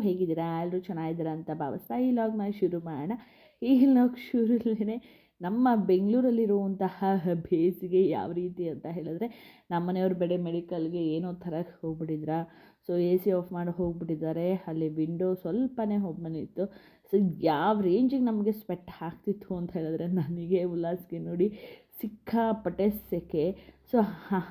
ಹೇಗಿದ್ದೀರಾ? ಎಲ್ಲರೂ ಚೆನ್ನಾಗಿದ್ದೀರಾ ಅಂತ ಭಾವಿಸ್ತಾ ಈ ಲಾಗ್ನ ಶುರು ಮಾಡೋಣ. ಈ ಲಾಗ್ ಶುರುಲೇ ನಮ್ಮ ಬೆಂಗಳೂರಲ್ಲಿರುವಂತಹ ಬೇಸಿಗೆ ಯಾವ ರೀತಿ ಅಂತ ಹೇಳಿದ್ರೆ, ನಮ್ಮ ಮನೆಯವ್ರ ಬೆಳೆ ಮೆಡಿಕಲ್ಗೆ ಏನೋ ಥರಕ್ಕೆ ಹೋಗ್ಬಿಟ್ಟಿದ್ರ. ಸೊ ಎ ಸಿ ಆಫ್ ಮಾಡಿ ಹೋಗ್ಬಿಟ್ಟಿದ್ದಾರೆ. ಅಲ್ಲಿ ವಿಂಡೋ ಸ್ವಲ್ಪನೇ ಓಪನ್ ಇತ್ತು. ಸೊ ಯಾವ ರೇಂಜಿಗೆ ನಮಗೆ ಸ್ವೆಟ್ ಆಗ್ತಿತ್ತು ಅಂತ ಹೇಳಿದ್ರೆ, ನನಗೆ ಉಲ್ಲಾಸ್ಗೆ ನೋಡಿ ಸಿಕ್ಕಾಪಟ್ಟೆ ಸೆಕೆ. ಸೊ ಆ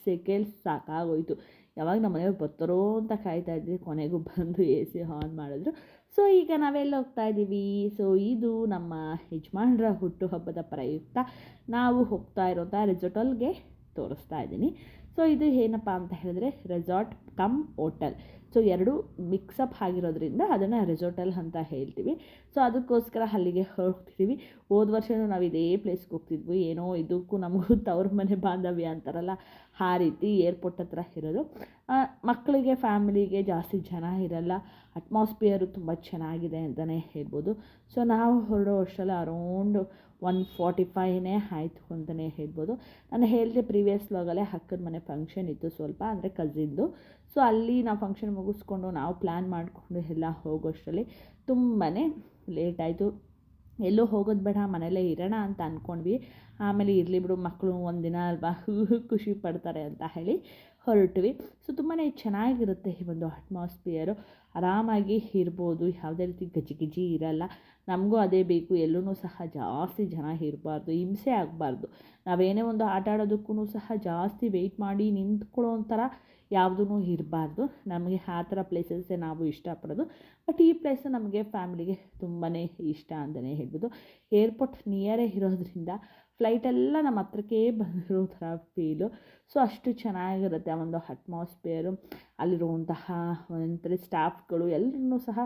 ಸೆಕೆಯಲ್ಲಿ ಸಾಕಾಗೋಯ್ತು. ಯಾವಾಗ ನಮ್ಮ ಮನೆಯವ್ರು ಬರ್ತಾರೋ ಅಂತ ಕಾಯ್ತಾ ಇದ್ವಿ. ಕೊನೆಗೂ ಬಂದು ಎ ಸಿ ಆನ್ ಮಾಡಿದ್ರು. ಸೊ ಈಗ ನಾವೆಲ್ಲ ಹೋಗ್ತಾ ಇದ್ದೀವಿ. ಸೊ ಇದು ನಮ್ಮ ಯಜಮಾನ್ರ ಹುಟ್ಟುಹಬ್ಬದ ಪ್ರಯುಕ್ತ ನಾವು ಹೋಗ್ತಾ ಇರೋಂಥ ರೆಸಾರ್ಟಲ್ಗೆ ತೋರಿಸ್ತಾ ಇದ್ದೀನಿ. ಸೊ ಇದು ಏನಪ್ಪ ಅಂತ ಹೇಳಿದ್ರೆ ರೆಸಾರ್ಟ್ ಕಮ್ ಹೋಟೆಲ್. ಸೊ ಎರಡು ಮಿಕ್ಸಪ್ ಆಗಿರೋದ್ರಿಂದ ಅದನ್ನು ರೆಸಾರ್ಟಲ್ ಅಂತ ಹೇಳ್ತೀವಿ. ಸೊ ಅದಕ್ಕೋಸ್ಕರ ಅಲ್ಲಿಗೆ ಹೋಗ್ತಿದ್ದೀವಿ. ಹೋದ ವರ್ಷವೂ ನಾವು ಇದೇ ಪ್ಲೇಸ್ಗೆ ಹೋಗ್ತಿದ್ವಿ. ಏನೋ ಇದಕ್ಕೂ ನಮಗೂ ತವ್ರ ಮನೆ ಬಾಂಧವ್ಯ ಅಂತಾರಲ್ಲ, ಆ ರೀತಿ ಏರ್ಪೋರ್ಟ್ ಹತ್ರ ಇರೋದು. ಮಕ್ಕಳಿಗೆ ಫ್ಯಾಮಿಲಿಗೆ ಜಾಸ್ತಿ ಜನ ಇರಲ್ಲ. ಅಟ್ಮಾಸ್ಫಿಯರು ತುಂಬ ಚೆನ್ನಾಗಿದೆ ಅಂತಲೇ ಹೇಳ್ಬೋದು. ಸೊ ನಾವು ಹೊರಡೋ ಅಷ್ಟರಲ್ಲಿ ಅರೌಂಡ್ 1:45 ಆಯಿತು ಅಂತಲೇ ಹೇಳ್ಬೋದು. ನಾನು ಹೇಳಿದೆ ಪ್ರೀವಿಯಸ್ ಲಾಗಲ್ಲೇ ಅಕ್ಕನ ಮನೆ ಫಂಕ್ಷನ್ ಇತ್ತು ಸ್ವಲ್ಪ, ಅಂದರೆ ಕಸಿನ್ದು. ಸೊ ಅಲ್ಲಿ ನಾವು ಫಂಕ್ಷನ್ ಮುಗಿಸ್ಕೊಂಡು ನಾವು ಪ್ಲ್ಯಾನ್ ಮಾಡಿಕೊಂಡು ಎಲ್ಲ ಹೋಗೋಷ್ಟರಲ್ಲಿ ತುಂಬಾ ಲೇಟ್ ಆಯಿತು. ಎಲ್ಲೋ ಹೋಗೋದು ಬೇಡ, ಮನೆಯಲ್ಲೇ ಇರೋಣ ಅಂತ ಅಂದ್ಕೊಂಡ್ವಿ. ಆಮೇಲೆ ಇರಲಿ ಬಿಡು, ಮಕ್ಕಳು ಒಂದಿನ ಅಲ್ವಾ ಖುಷಿ ಪಡ್ತಾರೆ ಅಂತ ಹೇಳಿ ಹೊರಟ್ವಿ. ಸೊ ತುಂಬಾ ಚೆನ್ನಾಗಿರುತ್ತೆ ಈ ಒಂದು ಅಟ್ಮಾಸ್ಫಿಯರು. ಆರಾಮಾಗಿ ಇರ್ಬೋದು, ಯಾವುದೇ ರೀತಿ ಗಜಿಗಿಜಿ ಇರಲ್ಲ. ನಮಗೂ ಅದೇ ಬೇಕು. ಎಲ್ಲೂ ಸಹ ಜಾಸ್ತಿ ಜನ ಇರಬಾರ್ದು, ಹಿಂಸೆ ಆಗಬಾರ್ದು. ನಾವೇನೇ ಒಂದು ಆಟ ಆಡೋದಕ್ಕೂ ಸಹ ಜಾಸ್ತಿ ವೆಯ್ಟ್ ಮಾಡಿ ನಿಂತ್ಕೊಳ್ಳೋ ಥರ ಯಾವುದೂ ಇರಬಾರ್ದು. ನಮಗೆ ಆ ಥರ ಪ್ಲೇಸಸ್ಸೇ ನಾವು ಇಷ್ಟಪಡೋದು. ಬಟ್ ಈ ಪ್ಲೇಸು ನಮಗೆ ಫ್ಯಾಮಿಲಿಗೆ ತುಂಬಾ ಇಷ್ಟ ಅಂತಲೇ ಹೇಳ್ಬೋದು. ಏರ್ಪೋರ್ಟ್ ನಿಯರೇ ಇರೋದ್ರಿಂದ ಫ್ಲೈಟೆಲ್ಲ ನಮ್ಮ ಹತ್ರಕ್ಕೆ ಬಂದಿರೋ ಥರ ಫೀಲು. ಸೊ ಅಷ್ಟು ಚೆನ್ನಾಗಿರುತ್ತೆ ಆ ಒಂದು ಅಟ್ಮಾಸ್ಫಿಯರು. ಅಲ್ಲಿರುವಂತಹ ಒಂಥರ ಸ್ಟಾಫ್ಗಳು ಎಲ್ಲರೂ ಸಹ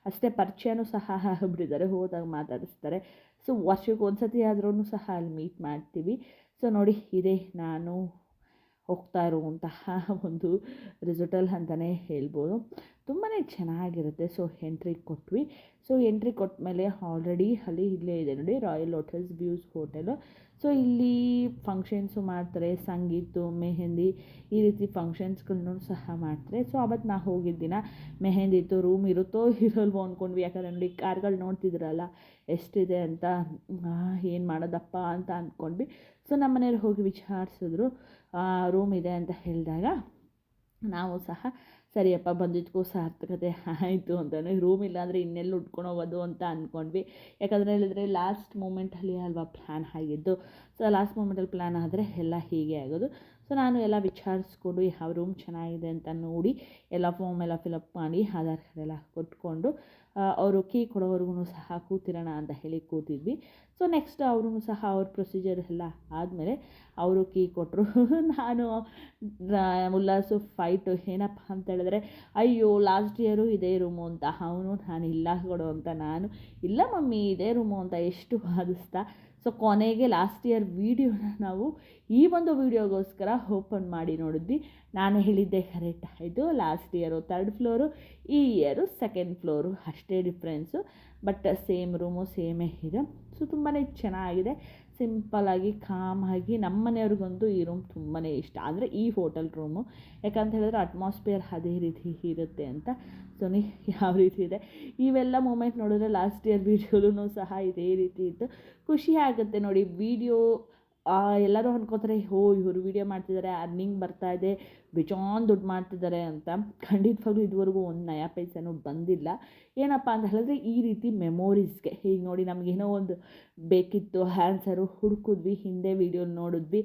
ಅಷ್ಟೇ ಪರಿಚಯನೂ ಸಹ ಆಗಿಬಿಟ್ಟಿದ್ದಾರೆ. ಹೋದಾಗ ಮಾತಾಡಿಸ್ತಾರೆ. ಸೊ ವರ್ಷಕ್ಕೆ ಒಂದು ಸತಿ ಆದ್ರೂ ಸಹ ಅಲ್ಲಿ ಮೀಟ್ ಮಾಡ್ತೀವಿ. ಸೊ ನೋಡಿ, ಇದೇ ನಾನು ಹೋಗ್ತಾ ಇರುವಂತಹ ಒಂದು ರೆಸಾರ್ಟಲ್ ಅಂತಲೇ ಹೇಳ್ಬೋದು. ತುಂಬಾ ಚೆನ್ನಾಗಿರುತ್ತೆ. ಸೊ ಎಂಟ್ರಿ ಕೊಟ್ವಿ. ಸೊ ಎಂಟ್ರಿ ಕೊಟ್ಟ ಮೇಲೆ ಆಲ್ರೆಡಿ ಅಲ್ಲಿ ಇಲ್ಲೇ ಇದೆ ನೋಡಿ, royal hotels views hotel. So ಇಲ್ಲಿ ಫಂಕ್ಷನ್ಸು ಮಾಡ್ತಾರೆ, ಸಂಗೀತ, ಮೆಹಂದಿ, ಈ ರೀತಿ ಫಂಕ್ಷನ್ಸ್ಗಳನ್ನೂ ಸಹ ಮಾಡ್ತಾರೆ. ಸೊ ಅವತ್ತು ನಾವು ಹೋಗಿದ್ದ ದಿನ ಮೆಹಂದಿ ಇತ್ತು. ರೂಮ್ ಇರುತ್ತೋ ಇರೋಲ್ವೋ ಅಂದ್ಕೊಂಡ್ವಿ. ಯಾಕಂದರೆ ನೋಡಿ ಕಾರ್ಗಳು ನೋಡ್ತಿದ್ರಲ್ಲ ಎಷ್ಟಿದೆ ಅಂತ, ಏನು ಮಾಡೋದಪ್ಪ ಅಂತ ಅಂದ್ಕೊಂಡ್ವಿ. ಸೊ ನಮ್ಮ ಮನೆಯವ್ರು ಹೋಗಿ ವಿಚಾರಿಸಿದ್ರು, ರೂಮ್ ಇದೆ ಅಂತ ಹೇಳಿದಾಗ ನಾವು ಸಹ ಸರಿಯಪ್ಪ ಬಂದಿದ್ದಕ್ಕೂ ಸಾರ್ಥಕತೆ ಆಯಿತು ಅಂತಲೇ. ರೂಮ್ ಇಲ್ಲಾಂದರೆ ಇನ್ನೆಲ್ಲಿ ಉಟ್ಕೊಂಡು ಹೋಗೋದು ಅಂತ ಅಂದ್ಕೊಂಡ್ವಿ. ಯಾಕಂದರೆ ಹೇಳಿದ್ರೆ ಲಾಸ್ಟ್ ಮೂಮೆಂಟಲ್ಲಿ ಅಲ್ವಾ ಪ್ಲ್ಯಾನ್ ಆಗಿದ್ದು. ಸೊ ಲಾಸ್ಟ್ ಮೂಮೆಂಟಲ್ಲಿ ಪ್ಲ್ಯಾನ್ ಆದರೆ ಎಲ್ಲ ಹೀಗೆ ಆಗೋದು. ಸೊ ನಾನು ಎಲ್ಲ ವಿಚಾರಿಸ್ಕೊಂಡು ಯಾವ ರೂಮ್ ಚೆನ್ನಾಗಿದೆ ಅಂತ ನೋಡಿ ಎಲ್ಲ ಫಾರ್ಮ್ ಎಲ್ಲ ಫಿಲಪ್ ಮಾಡಿ ಆಧಾರ್ ಕಾರ್ಡ್ ಎಲ್ಲ ಕೊಟ್ಕೊಂಡು ಅವರು ಕೀ ಕೊಡೋವರೆಗೂ ಸಹ ಕೂತಿರೋಣ ಅಂತ ಹೇಳಿ ಕೂತಿದ್ವಿ. ಸೊ ನೆಕ್ಸ್ಟ್ ಅವರು ಸಹ ಅವ್ರ ಪ್ರೊಸೀಜರ್ ಎಲ್ಲ ಆದಮೇಲೆ ಅವರು ಕೀ ಕೊಟ್ಟರು. ನಾನು ಉಲ್ಲಾಸು ಫೈಟು ಏನಪ್ಪ ಅಂತ ಹೇಳಿದ್ರೆ, ಅಯ್ಯೋ ಲಾಸ್ಟ್ ಇಯರು ಇದೇ ರೂಮು ಅಂತ ಅವನು, ನಾನು ಇಲ್ಲ ಕೊಡು ಅಂತ ನಾನು, ಇಲ್ಲ ಮಮ್ಮಿ ಇದೇ ರೂಮು ಅಂತ ಎಷ್ಟು ವಾದಿಸ್ತಾ. ಸೊ ಕೊನೆಗೆ ಲಾಸ್ಟ್ ಇಯರ್ ವೀಡಿಯೋನ ನಾವು ಈ ಒಂದು ವೀಡಿಯೋಗೋಸ್ಕರ ಓಪನ್ ಮಾಡಿ ನೋಡಿದ್ವಿ. ನಾನು ಹೇಳಿದ್ದೆ ಕರೆಕ್ಟ್ ಆಯಿತು. ಲಾಸ್ಟ್ ಇಯರು 3rd ಫ್ಲೋರು, ಈ ಇಯರು 2nd ಫ್ಲೋರು, ಅಷ್ಟೇ ಡಿಫ್ರೆನ್ಸು. ಬಟ್ ಸೇಮ್ ರೂಮು ಸೇಮೇ ಇದೆ. ಸೊ ತುಂಬಾ ಚೆನ್ನಾಗಿದೆ. ಸಿಂಪಲ್ಲಾಗಿ ಕಾಮಾಗಿ ನಮ್ಮ ಮನೆಯವ್ರಿಗಂತೂ ಈ ರೂಮ್ ತುಂಬಾ ಇಷ್ಟ. ಅಂದರೆ ಈ ಹೋಟೆಲ್ ರೂಮು ಯಾಕಂತ ಹೇಳಿದ್ರೆ ಅಟ್ಮಾಸ್ಫಿಯರ್ ಅದೇ ರೀತಿ ಇರುತ್ತೆ ಅಂತ. ಸೊ ಯಾವ ರೀತಿ ಇದೆ ಇವೆಲ್ಲ ಮೂಮೆಂಟ್ ನೋಡಿದ್ರೆ ಲಾಸ್ಟ್ ಇಯರ್ ವೀಡಿಯೋಲೂ ಸಹ ಇದೇ ರೀತಿ ಇತ್ತು. ಖುಷಿ ಆಗುತ್ತೆ ನೋಡಿ. ವೀಡಿಯೋ ಎಲ್ಲರೂ ಅಂದ್ಕೋತಾರೆ, ಇವರು ವೀಡಿಯೋ ಮಾಡ್ತಿದ್ದಾರೆ, ಅರ್ನಿಂಗ್ ಬರ್ತಾಯಿದೆ, ಬೇಜಾನ್ ದುಡ್ಡು ಮಾಡ್ತಿದ್ದಾರೆ ಅಂತ. ಖಂಡಿತವಾಗ್ಲೂ ಇದುವರೆಗೂ ಒಂದು ನಯಾ ಪೈಸೆನೂ ಬಂದಿಲ್ಲ. ಏನಪ್ಪ ಅಂತ ಹೇಳಿದ್ರೆ ಈ ರೀತಿ ಮೆಮೊರೀಸ್ಗೆ. ಈಗ ನೋಡಿ ನಮಗೇನೋ ಒಂದು ಬೇಕಿತ್ತು, ಆನ್ಸರು ಹುಡುಕಿದ್ವಿ, ಹಿಂದೆ ವೀಡಿಯೋ ನೋಡಿದ್ವಿ,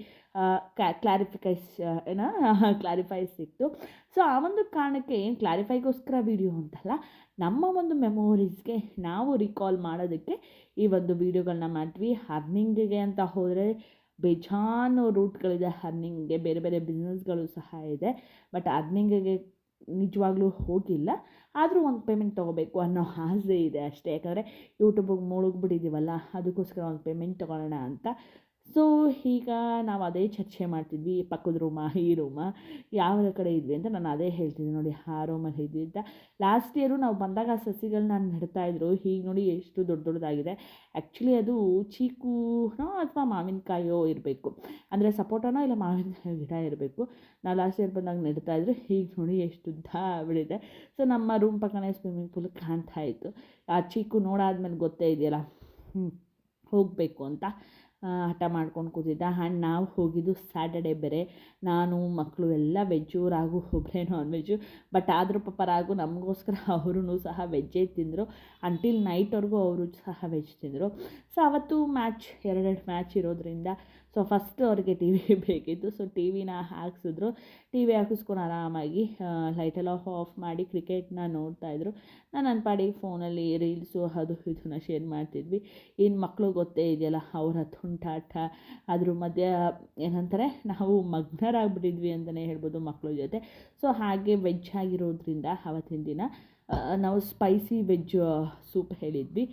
ಕ್ಲಾರಿಫೈ ಸಿಕ್ತು. ಸೊ ಆ ಒಂದು ಕಾರಣಕ್ಕೆ ಏನು ಕ್ಲಾರಿಫೈಗೋಸ್ಕರ ವೀಡಿಯೋ ಅಂತಲ್ಲ, ನಮ್ಮ ಒಂದು ಮೆಮೊರೀಸ್ಗೆ ನಾವು ರಿಕಾಲ್ ಮಾಡೋದಕ್ಕೆ ಈ ಒಂದು ವೀಡಿಯೋಗಳನ್ನ ಮಾಡ್ತೀವಿ. ಅರ್ನಿಂಗಿಗೆ ಅಂತ ಹೋದರೆ ಬೇಜಾನು ರೂಟ್ಗಳಿದೆ. ಅರ್ನಿಂಗ್ಗೆ ಬೇರೆ ಬೇರೆ ಬಿಸ್ನೆಸ್ಗಳು ಸಹ ಇದೆ. ಬಟ್ ಅರ್ನಿಂಗಿಗೆ ನಿಜವಾಗ್ಲೂ ಹೋಗಿಲ್ಲ. ಆದರೂ ಒಂದು ಪೇಮೆಂಟ್ ತೊಗೋಬೇಕು ಅನ್ನೋ ಆಸೆ ಇದೆ ಅಷ್ಟೇ. ಯಾಕಂದರೆ ಯೂಟ್ಯೂಬಿಗೆ ಮುಳುಗ್ಬಿಟ್ಟಿದ್ದೀವಲ್ಲ, ಅದಕ್ಕೋಸ್ಕರ ಒಂದು ಪೇಮೆಂಟ್ ತೊಗೊಳ್ಳೋಣ ಅಂತ. ಸೊ ಈಗ ನಾವು ಅದೇ ಚರ್ಚೆ ಮಾಡ್ತಿದ್ವಿ, ಪಕ್ಕದ ರೂಮ ಈ ರೂಮ ಯಾವ ಕಡೆ ಇದ್ವಿ ಅಂತ ನಾನು ಅದೇ ಹೇಳ್ತಿದ್ದೆ. ನೋಡಿ ಆ ರೂಮಲ್ಲಿ ಇದ್ವಿ ಅಂತ. ಲಾಸ್ಟ್ ಇಯರು ನಾವು ಬಂದಾಗ ಆ ಸಸಿಗಳನ್ನ ನೆಡ್ತಾಯಿದ್ರು. ಈಗ ನೋಡಿ ಎಷ್ಟು ದೊಡ್ಡ ದೊಡ್ಡದಾಗಿದೆ. ಆ್ಯಕ್ಚುಲಿ ಅದು ಚೀಕೂನೋ ಅಥವಾ ಮಾವಿನಕಾಯೋ ಇರಬೇಕು, ಅಂದರೆ ಸಪೋಟನೋ ಇಲ್ಲ ಮಾವಿನಕಾಯಿ ಗಿಡ ಇರಬೇಕು. ನಾವು ಲಾಸ್ಟ್ ಇಯರ್ ಬಂದಾಗ ನೆಡ್ತಾಯಿದ್ರು. ಈಗ ನೋಡಿ ಎಷ್ಟು ಉದ್ದ ಬಿಡಿದೆ. ಸೊ ನಮ್ಮ ರೂಮ್ ಪಕ್ಕನೇ ಸ್ವಿಮ್ಮಿಂಗ್ ಪೂಲ್ ಕಾಣ್ತಾ ಇತ್ತು. ಆ ಚೀಕು ನೋಡಾದ್ಮೇಲೆ ಗೊತ್ತೇ ಇದೆಯಲ್ಲ ಹೋಗಬೇಕು ಅಂತ ಹಠ ಮಾಡ್ಕೊಂಡು ಕೂತಿದ್ದ. ಆ್ಯಂಡ್ ನಾವು ಹೋಗಿದ್ದು ಸ್ಯಾಟರ್ಡೇ ಬೇರೆ. ನಾನು ಮಕ್ಕಳು ಎಲ್ಲ ವೆಜ್ಜು, ರಾಗು ಒಬ್ಬರೇ ನಾನ್ ವೆಜ್ಜು. ಬಟ್ ಆದರೂ ಪಾಪ ರಾಗು ನಮಗೋಸ್ಕರ ಅವರೂ ಸಹ ವೆಜ್ಜೇ ತಿಂದರು. ಅಂಟಿಲ್ ನೈಟ್ವರೆಗೂ ಅವರು ಸಹ ವೆಜ್ ತಿಂದರು. ಸೊ ಅವತ್ತು ಎರಡೆರಡು ಮ್ಯಾಚ್ ಇರೋದ್ರಿಂದ ಸೊ ಫಸ್ಟ್ ಅವ್ರಿಗೆ ಟಿ ವಿ ಬೇಕಿತ್ತು. ಸೊ ಟಿ ವಿನ ಹಾಕ್ಸಿದ್ರು. ಟಿ ವಿ ಹಾಕಿಸ್ಕೊಂಡು ಆರಾಮಾಗಿ ಲೈಟೆಲ್ಲ ಆಫ್ ಮಾಡಿ ಕ್ರಿಕೆಟ್ನ ನೋಡ್ತಾಯಿದ್ರು. ನಾನು ನನ್ನ ಪಾಡಿಗೆ ಫೋನಲ್ಲಿ ರೀಲ್ಸು ಅದು ಇದನ್ನು ಶೇರ್ ಮಾಡ್ತಿದ್ವಿ. ಇನ್ನು ಮಕ್ಕಳು ಗೊತ್ತೇ ಇದೆಯಲ್ಲ, ಅವರ ತುಂಟಾಟ, ಅದ್ರ ಮಧ್ಯೆ ಏನಂತಾರೆ ನಾವು ಮಗ್ನರಾಗ್ಬಿಟ್ಟಿದ್ವಿ ಅಂತಲೇ ಹೇಳ್ಬೋದು ಮಕ್ಕಳ ಜೊತೆ. ಸೊ ಹಾಗೆ ವೆಜ್ ಆಗಿರೋದ್ರಿಂದ ಆವತ್ತಿನ ದಿನ ನಾವು ಸ್ಪೈಸಿ ವೆಜ್ ಸೂಪ್ ಹೇಳಿದ್ವಿ.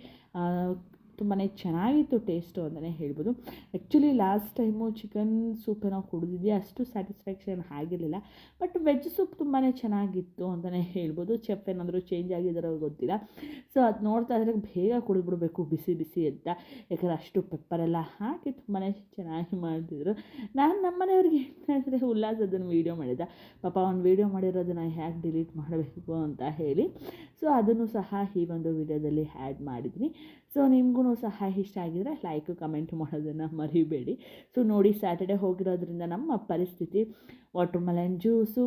ತುಂಬಾ ಚೆನ್ನಾಗಿತ್ತು ಟೇಸ್ಟು ಅಂತಲೇ ಹೇಳ್ಬೋದು. Actually last time chicken soup ನಾವು ಕುಡಿದಿದ್ವಿ, ಅಷ್ಟು ಸ್ಯಾಟಿಸ್ಫ್ಯಾಕ್ಷನ್ ಆಗಿರಲಿಲ್ಲ. ಬಟ್ ವೆಜ್ ಸೂಪ್ ತುಂಬಾ ಚೆನ್ನಾಗಿತ್ತು ಅಂತಲೇ ಹೇಳ್ಬೋದು. ಚೆಫ್ ಏನಾದರೂ ಚೇಂಜ್ ಆಗಿದ್ದಾರೋ ಗೊತ್ತಿಲ್ಲ. ಸೊ ಅದು ನೋಡ್ತಾ ಇದ್ರೆ ಬೇಗ ಕುಡಿದ್ಬಿಡ್ಬೇಕು ಬಿಸಿ ಬಿಸಿ ಅಂತ, ಯಾಕಂದರೆ ಅಷ್ಟು ಪೆಪ್ಪರೆಲ್ಲ ಹಾಕಿ ತುಂಬಾ ಚೆನ್ನಾಗಿ ಮಾಡ್ತಿದ್ರು. ನಾನು ನಮ್ಮ ಮನೆಯವ್ರಿಗೆ ಹೇಳಿದ್ರೆ ಉಲ್ಲಾಸ್ ಅದನ್ನು ವೀಡಿಯೋ ಮಾಡಿದ್ದ. ಪಾಪ ಅವ್ನು ವೀಡಿಯೋ ಮಾಡಿರೋದನ್ನು ಹೇಗೆ ಡಿಲೀಟ್ ಮಾಡಬೇಕು ಅಂತ ಹೇಳಿ. ಸೊ ಅದನ್ನು ಸಹ ಈ ಒಂದು ವೀಡಿಯೋದಲ್ಲಿ ಆ್ಯಡ್ ಮಾಡಿದ್ದೀನಿ. ಸೊ ನಿಮಗೂ ಸಹ ಇಷ್ಟ ಆಗಿದರೆ ಲೈಕು ಕಮೆಂಟ್ ಮಾಡೋದನ್ನು ಮರಿಬೇಡಿ. ಸೊ ನೋಡಿ ಸ್ಯಾಟರ್ಡೆ ಹೋಗಿರೋದ್ರಿಂದ ನಮ್ಮ ಪರಿಸ್ಥಿತಿ water melon juice,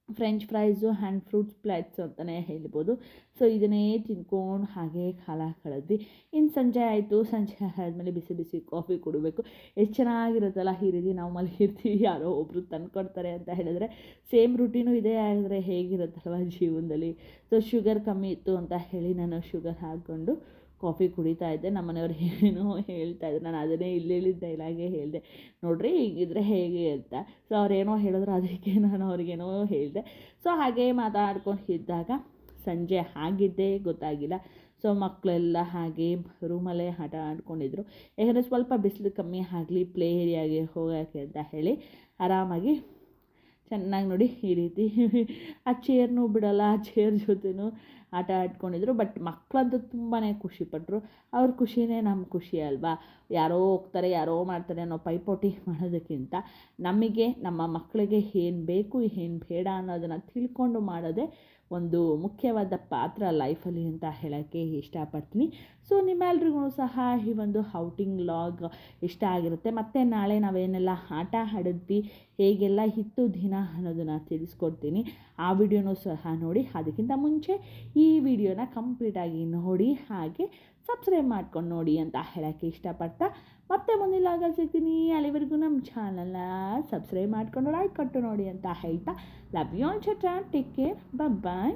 French fries and fruits plates ಅಂತಲೇ ಹೇಳ್ಬೋದು. ಸೊ ಇದನ್ನೇ ತಿನ್ಕೊಂಡು ಹಾಗೇ ಕಾಲ ಕಳೆದ್ವಿ. ಇನ್ನು ಸಂಜೆ ಆಯಿತು. ಸಂಜೆ ಆದಮೇಲೆ ಬಿಸಿ ಬಿಸಿ ಕಾಫಿ ಕುಡಿಬೇಕು. ಎಷ್ಟು ಚೆನ್ನಾಗಿರುತ್ತಲ್ಲ ಈ ರೀತಿ ನಾವು ಮಲಗಿರ್ತೀವಿ, ಯಾರೋ ಒಬ್ಬರು ತಂದುಕೊಡ್ತಾರೆ ಅಂತ ಹೇಳಿದ್ರೆ ಸೇಮ್ ರೂಟೀನು ಇದೇ ಆಗಿದ್ರೆ ಹೇಗಿರುತ್ತಲ್ವ ಜೀವನದಲ್ಲಿ. ಸೊ ಶುಗರ್ ಕಮ್ಮಿ ಇತ್ತು ಅಂತ ಹೇಳಿ ನಾನು ಶುಗರ್ ಹಾಕ್ಕೊಂಡು ಕಾಫಿ ಕುಡಿತಾ ಇದ್ದೆ. ನಮ್ಮ ಮನೆಯವ್ರು ಏನೋ ಹೇಳ್ತಾಯಿದ್ರು, ನಾನು ಅದನ್ನೇ ಇಲ್ಲಿ ಡೈಲಾಗೇ ಹೇಳಿದೆ, ನೋಡಿರಿ ಹೀಗಿದ್ರೆ ಹೇಗೆ ಅಂತ. ಸೊ ಅವ್ರೇನೋ ಹೇಳಿದ್ರು, ಅದಕ್ಕೆ ನಾನು ಅವ್ರಿಗೇನೋ ಹೇಳಿದೆ. ಸೊ ಹಾಗೇ ಮಾತಾಡ್ಕೊಂಡು ಇದ್ದಾಗ ಸಂಜೆ ಆಗಿದ್ದೇ ಗೊತ್ತಾಗಿಲ್ಲ. ಸೊ ಮಕ್ಕಳೆಲ್ಲ ಹಾಗೆ ರೂಮಲ್ಲೇ ಆಟ ಆಡ್ಕೊಂಡಿದ್ರು. ಯಾಕಂದರೆ ಸ್ವಲ್ಪ ಬಿಸಿಲು ಕಮ್ಮಿ ಆಗಲಿ ಪ್ಲೇ ಏರಿಯಾಗೆ ಹೋಗೋಕ್ಕೆ ಅಂತ ಹೇಳಿ ಆರಾಮಾಗಿ ಚೆನ್ನಾಗಿ ನೋಡಿ ಈ ರೀತಿ ಆ ಚೇರ್ನೂ ಬಿಡೋಲ್ಲ, ಆ ಚೇರ್ ಜೊತೆನೂ ಆಟ ಆಡ್ಕೊಂಡಿದ್ರು. ಬಟ್ ಮಕ್ಕಳಂತೂ ತುಂಬಾ ಖುಷಿಪಟ್ಟರು. ಅವ್ರ ಖುಷಿನೇ ನಮ್ಮ ಖುಷಿ ಅಲ್ವಾ. ಯಾರೋ ಹೋಗ್ತಾರೆ ಯಾರೋ ಮಾಡ್ತಾರೆ ಅನ್ನೋ ಪೈಪೋಟಿ ಮಾಡೋದಕ್ಕಿಂತ ನಮಗೆ ನಮ್ಮ ಮಕ್ಕಳಿಗೆ ಏನು ಬೇಕು ಏನು ಬೇಡ ಅನ್ನೋದನ್ನು ತಿಳ್ಕೊಂಡು ಮಾಡೋದೇ ಒಂದು ಮುಖ್ಯವಾದ ಪಾತ್ರ ಲೈಫಲ್ಲಿ ಅಂತ ಹೇಳೋಕ್ಕೆ ಇಷ್ಟಪಡ್ತೀನಿ. ಸೊ ನಿಮ್ಮೆಲ್ರಿಗೂ ಸಹ ಈ ಒಂದು ಔಟಿಂಗ್ ಲಾಗ್ ಇಷ್ಟ ಆಗಿರುತ್ತೆ. ಮತ್ತು ನಾಳೆ ನಾವೇನೆಲ್ಲ ಆಟ ಆಡಿದ್ವಿ, ಹೇಗೆಲ್ಲ ಇತ್ತು ದಿನ ಅನ್ನೋದನ್ನು ತಿಳಿಸ್ಕೊಡ್ತೀನಿ. ಆ ವಿಡಿಯೋನೂ ಸಹ ನೋಡಿ. ಅದಕ್ಕಿಂತ ಮುಂಚೆ ಈ ವಿಡಿಯೋನ ಕಂಪ್ಲೀಟಾಗಿ ನೋಡಿ, ಹಾಗೆ ಸಬ್ಸ್ಕ್ರೈಬ್ ಮಾಡ್ಕೊಂಡು ನೋಡಿ ಅಂತ ಹೇಳೋಕ್ಕೆ ಇಷ್ಟಪಡ್ತಾ ಮತ್ತೆ ಮುಂದಿನ ಲಾಗಲ್ಲಿ ಸಿಗ್ತೀನಿ. ಅಲ್ಲಿವರೆಗೂ ನಮ್ಮ ಚಾನಲ್ನ ಸಬ್ಸ್ಕ್ರೈಬ್ ಮಾಡಿಕೊಂಡು ಲೈಕ್ ಕೊಟ್ಟು ನೋಡಿ ಅಂತ ಹೇಳ್ತಾ love you all. Take care, bye.